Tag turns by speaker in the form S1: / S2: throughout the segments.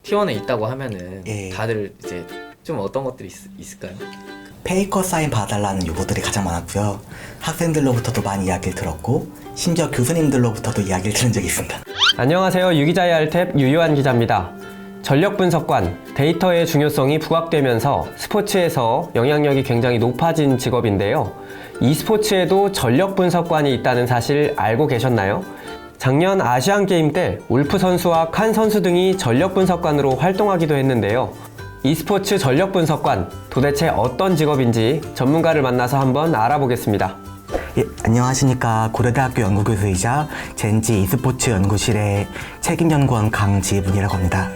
S1: T1에 있다고 하면은
S2: 예.
S1: 다들 이제 좀 어떤 것들이 있을까요?
S2: 페이커 사인 봐달라는 요구들이 가장 많았고요. 학생들로부터도 많이 이야기를 들었고 심지어 교수님들로부터도 이야기를 들은 적이 있습니다.
S3: 안녕하세요. 유기자의 알탭 유유한 기자입니다. 전력 분석관, 데이터의 중요성이 부각되면서 스포츠에서 영향력이 굉장히 높아진 직업인데요. e스포츠에도 전력 분석관이 있다는 사실 알고 계셨나요? 작년 아시안게임 때 울프 선수와 칸 선수 등이 전력 분석관으로 활동하기도 했는데요. e스포츠 전력 분석관, 도대체 어떤 직업인지 전문가를 만나서 한번 알아보겠습니다.
S2: 예, 안녕하십니까. 고려대학교 연구교수이자 젠지 e스포츠 연구실의 책임연구원 강지문이라고 합니다.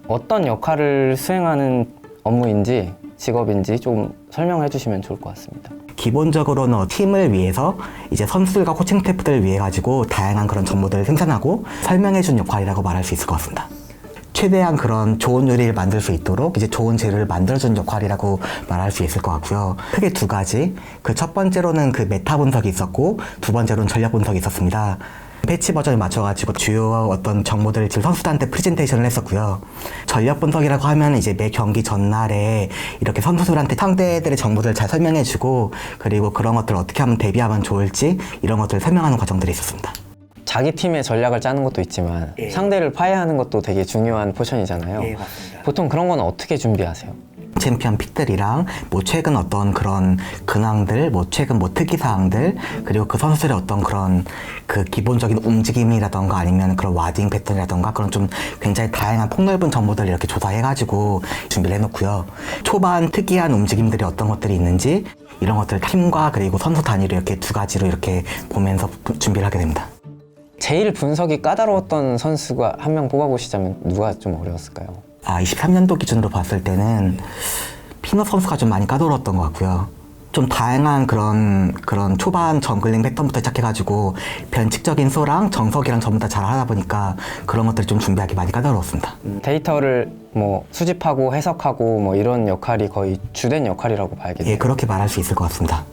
S4: 어떤 역할을 수행하는 업무인지 직업인지 좀 설명해 주시면 좋을 것 같습니다.
S2: 기본적으로는 팀을 위해서 이제 선수들과 코칭 스태프들을 위해 가지고 다양한 그런 정보들을 생산하고 설명해준 역할이라고 말할 수 있을 것 같습니다. 최대한 그런 좋은 요리를 만들 수 있도록 이제 좋은 재료를 만들어준 역할이라고 말할 수 있을 것 같고요. 크게 두 가지. 그 첫 번째로는 그 메타 분석이 있었고 두 번째로는 전략 분석이 있었습니다. 패치 버전을 맞춰가지고 주요 어떤 정보들을 지금 선수들한테 프레젠테이션을 했었고요. 전략 분석이라고 하면 이제 매 경기 전날에 이렇게 선수들한테 상대들의 정보들을 잘 설명해주고 그리고 그런 것들을 어떻게 하면 대비하면 좋을지 이런 것들을 설명하는 과정들이 있었습니다.
S4: 자기 팀의 전략을 짜는 것도 있지만
S2: 예.
S4: 상대를 파괴하는 것도 되게 중요한 포션이잖아요.
S2: 예, 맞습니다.
S4: 보통 그런 건 어떻게 준비하세요?
S2: 챔피언 픽들이랑 뭐 최근 어떤 그런 근황들, 뭐 최근 뭐 특이 사항들, 그리고 그 선수들의 어떤 그런 그 기본적인 움직임이라던가 아니면 그런 와딩 패턴이라던가 그런 좀 굉장히 다양한 폭넓은 정보들을 이렇게 조사해가지고 준비를 해놓고요. 초반 특이한 움직임들이 어떤 것들이 있는지 이런 것들을 팀과 그리고 선수 단위로 이렇게 두 가지로 이렇게 보면서 준비를 하게 됩니다.
S4: 제일 분석이 까다로웠던 선수가 한 명 뽑아보시자면 누가 좀 어려웠을까요?
S2: 23년도 기준으로 봤을 때는 피너 선수가 좀 많이 까다로웠던 것 같고요. 좀 다양한 그런 초반 정글링 패턴부터 시작해가지고 변칙적인 소랑 정석이랑 전부 다 잘 하다 보니까 그런 것들을 좀 준비하기 많이 까다로웠습니다.
S4: 데이터를 뭐 수집하고 해석하고 뭐 이런 역할이 거의 주된 역할이라고 봐야겠네요.
S2: 예, 그렇게 말할 수 있을 것 같습니다.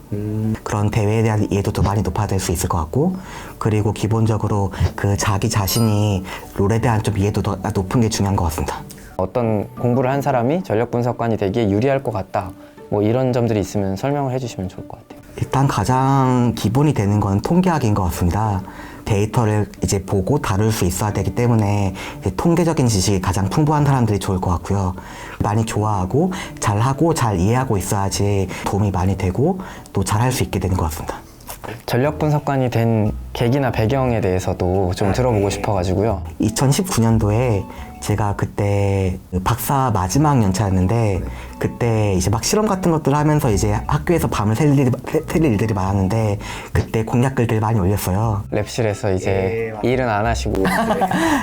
S2: 그런 대회에 대한 이해도도 많이 높아질 수 있을 것 같고 그리고 기본적으로 그 자기 자신이 롤에 대한 좀 이해도도 높은 게 중요한 것 같습니다.
S4: 어떤 공부를 한 사람이 전력 분석관이 되기에 유리할 것 같다. 뭐 이런 점들이 있으면 설명을 해주시면 좋을 것 같아요.
S2: 일단 가장 기본이 되는 건 통계학인 것 같습니다. 데이터를 이제 보고 다룰 수 있어야 되기 때문에 이제 통계적인 지식이 가장 풍부한 사람들이 좋을 것 같고요. 많이 좋아하고 잘하고 잘 이해하고 있어야지 도움이 많이 되고 또 잘할 수 있게 되는 것 같습니다.
S4: 전력 분석관이 된 계기나 배경에 대해서도 좀 들어보고 싶어가지고요.
S2: 2019년도에 제가 그때 박사 마지막 연차였는데 그때 이제 막 실험 같은 것들을 하면서 이제 학교에서 밤을 샐 일들이 많았는데 그때 공략글들 많이 올렸어요.
S4: 랩실에서 이제 일은 안 하시고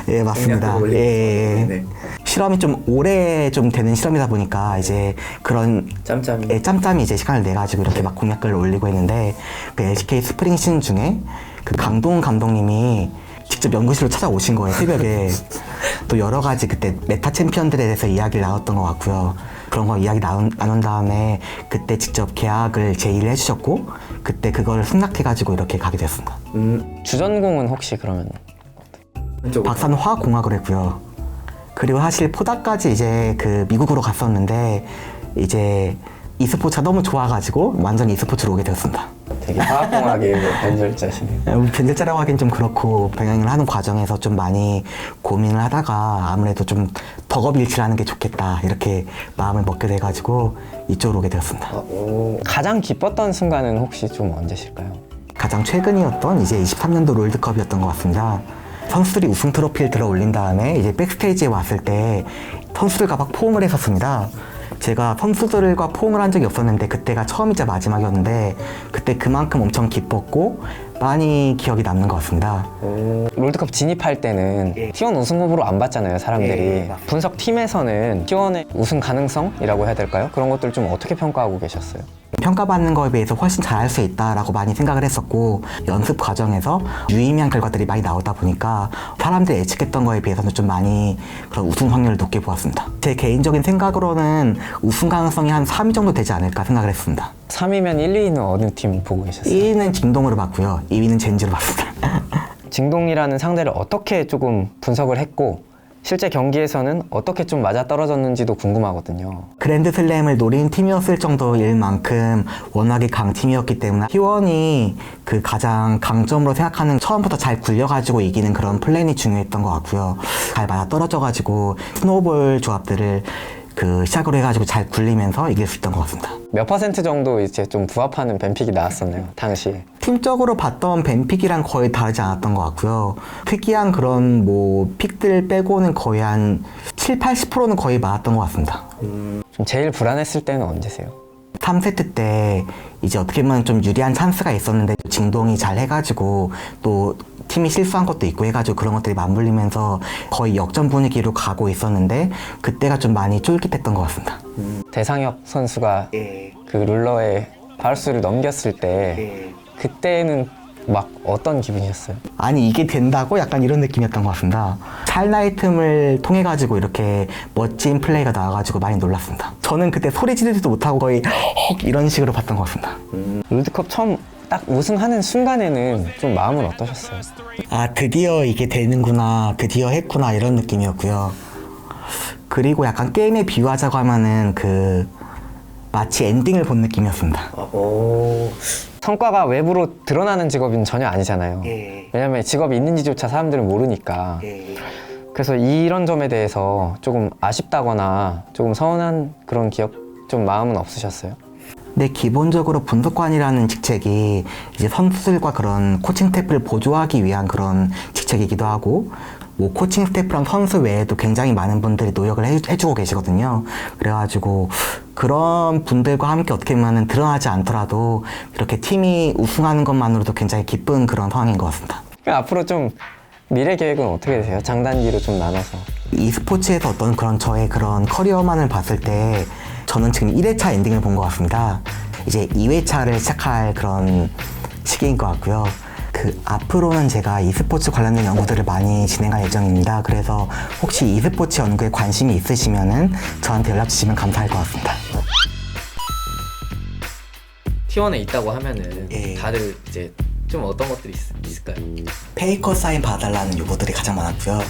S2: 예, 맞습니다. 예, 예. 실험이 좀 오래 좀 되는 실험이다 보니까 이제 그런 짬짬이 이제 시간을 내 가지고 이렇게 막 공략글을 올리고 했는데 그 LCK 스프링 시즌 중에 그 강동 감독님이 직접 연구실로 찾아오신 거예요, 새벽에. 또 여러 가지 그때 메타 챔피언들에 대해서 이야기를 나눴던 것 같고요. 그런 거 이야기 나눈 다음에 그때 직접 계약을 제의를 해주셨고 그때 그걸 승낙해가지고 이렇게 가게 됐습니다.
S4: 주전공은 혹시 그러면
S2: 박사는 화학공학을 했고요. 그리고 사실 포닥까지 이제 그 미국으로 갔었는데 이제 e스포츠가 너무 좋아가지고 완전 e스포츠로 오게 되었습니다.
S4: 되게 화학공학의 변절자시네요.
S2: 변절자라고 하긴 좀 그렇고 병행을 하는 과정에서 좀 많이 고민을 하다가 아무래도 좀 덕업일치라는 게 좋겠다 이렇게 마음을 먹게 돼가지고 이쪽으로 오게 되었습니다.
S4: 가장 기뻤던 순간은 혹시 좀 언제실까요?
S2: 가장 최근이었던 이제 23년도 롤드컵이었던 것 같습니다. 선수들이 우승 트로피를 들어 올린 다음에 이제 백스테이지에 왔을 때 선수들과 막 포옹을 했었습니다. 제가 선수들과 포옹을 한 적이 없었는데 그때가 처음이자 마지막이었는데 그때 그만큼 엄청 기뻤고 많이 기억이 남는 것 같습니다.
S4: 롤드컵 진입할 때는 T1 우승 후보로 안 봤잖아요, 사람들이. 분석팀에서는 T1의 우승 가능성이라고 해야 될까요? 그런 것들 좀 어떻게 평가하고 계셨어요?
S2: 평가받는 거에 비해서 훨씬 잘할 수 있다라고 많이 생각을 했었고 연습 과정에서 유의미한 결과들이 많이 나오다 보니까 사람들이 예측했던 거에 비해서는 좀 많이 그런 우승 확률을 높게 보았습니다. 제 개인적인 생각으로는 우승 가능성이 한 3위 정도 되지 않을까 생각을 했습니다.
S4: 3위면 1, 2위는 어느 팀 보고 계셨어요?
S2: 1위는 징동으로 봤고요. 2위는 젠지로 봤습니다.
S4: 징동이라는 상대를 어떻게 조금 분석을 했고 실제 경기에서는 어떻게 좀 맞아떨어졌는지도 궁금하거든요.
S2: 그랜드슬램을 노린 팀이었을 정도일 만큼 워낙에 강팀이었기 때문에 T1이 그 가장 강점으로 생각하는 처음부터 잘 굴려가지고 이기는 그런 플랜이 중요했던 것 같고요. 잘 맞아떨어져가지고 스노우볼 조합들을 그 시작으로 해가지고 잘 굴리면서 이길 수 있던 것 같습니다.
S4: 몇 퍼센트 정도 이제 좀 부합하는 뱀픽이 나왔었나요? 당시에.
S2: 팀적으로 봤던 뱀픽이랑 거의 다르지 않았던 것 같고요. 특이한 그런 뭐 픽들 빼고는 거의 한 7, 80%는 거의 맞았던 것 같습니다.
S4: 좀 제일 불안했을 때는 언제세요?
S2: 3세트 때 이제 어떻게 보면 좀 유리한 찬스가 있었는데 징동이 잘 해가지고 또 팀이 실수한 것도 있고 해가지고 그런 것들이 맞물리면서 거의 역전 분위기로 가고 있었는데 그때가 좀 많이 쫄깃했던 것 같습니다.
S4: 대상혁 선수가 그 룰러의 바울스를 넘겼을 때 그때는 막 어떤 기분이었어요?
S2: 아니 이게 된다고? 약간 이런 느낌이었던 것 같습니다. 찰나의 틈을 통해 가지고 이렇게 멋진 플레이가 나와가지고 많이 놀랐습니다. 저는 그때 소리 지르지도 못하고 거의 헉 이런 식으로 봤던 것 같습니다.
S4: 롤드컵 처음 딱 우승하는 순간에는 좀 마음은 어떠셨어요?
S2: 아 드디어 이게 되는구나, 드디어 했구나 이런 느낌이었고요. 그리고 약간 게임에 비유하자고 하면은 그 마치 엔딩을 본 느낌이었습니다.
S4: 성과가 외부로 드러나는 직업은 전혀 아니잖아요. 왜냐면 직업이 있는지조차 사람들은 모르니까. 그래서 이런 점에 대해서 조금 아쉽다거나 조금 서운한 그런 기억, 좀 마음은 없으셨어요?
S2: 근데 기본적으로 분석관이라는 직책이 이제 선수들과 그런 코칭 스태프를 보조하기 위한 그런 직책이기도 하고 뭐 코칭 스태프랑 선수 외에도 굉장히 많은 분들이 노력을 해주고 계시거든요. 그래가지고 그런 분들과 함께 어떻게 보면 드러나지 않더라도 이렇게 팀이 우승하는 것만으로도 굉장히 기쁜 그런 상황인 것 같습니다.
S4: 앞으로 좀 미래 계획은 어떻게 되세요? 장단기로 좀 나눠서.
S2: e스포츠에서 어떤 그런 저의 그런 커리어만을 봤을 때 저는 지금 1회차 엔딩을 본 것 같습니다. 이제 2회차를 시작할 그런 시기인 것 같고요. 그 앞으로는 제가 e스포츠 관련된 연구들을 많이 진행할 예정입니다. 그래서 혹시 e스포츠 연구에 관심이 있으시면은 저한테 연락 주시면 감사할 것 같습니다.
S1: T1에 있다고 하면은
S2: 예.
S1: 다들 이제 좀 어떤 것들이 있을까요?
S2: 페이커 사인 봐달라는 요구들이 가장 많았고요.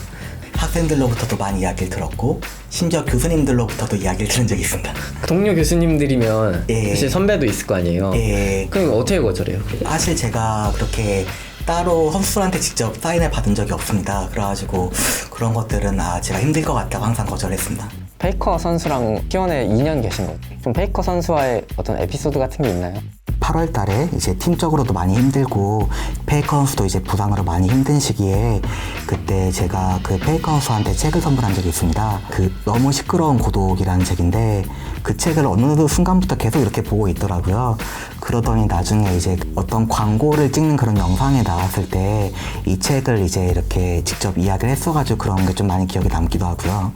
S2: 학생들로부터도 많이 이야기를 들었고 심지어 교수님들로부터도 이야기를 들은 적이 있습니다.
S1: 동료 교수님들이면
S2: 예.
S1: 사실 선배도 있을 거 아니에요.
S2: 예.
S1: 그럼 어떻게 거절해요?
S2: 사실 제가 그렇게 따로 선수들한테 직접 사인을 받은 적이 없습니다. 그래가지고 그런 것들은 제가 힘들 것 같다고 항상 거절했습니다.
S4: 페이커 선수랑 T1에 2년 계신 거죠? 좀 페이커 선수와의 어떤 에피소드 같은 게 있나요?
S2: 8월 달에 이제 팀적으로도 많이 힘들고 페이커 선수도 이제 부상으로 많이 힘든 시기에 그때 제가 그 페이커 선수한테 책을 선물한 적이 있습니다. 그 너무 시끄러운 고독이라는 책인데 그 책을 어느 순간부터 계속 이렇게 보고 있더라고요. 그러더니 나중에 이제 어떤 광고를 찍는 그런 영상에 나왔을 때 이 책을 이제 이렇게 직접 이야기를 했어가지고 그런 게 좀 많이 기억에 남기도 하고요.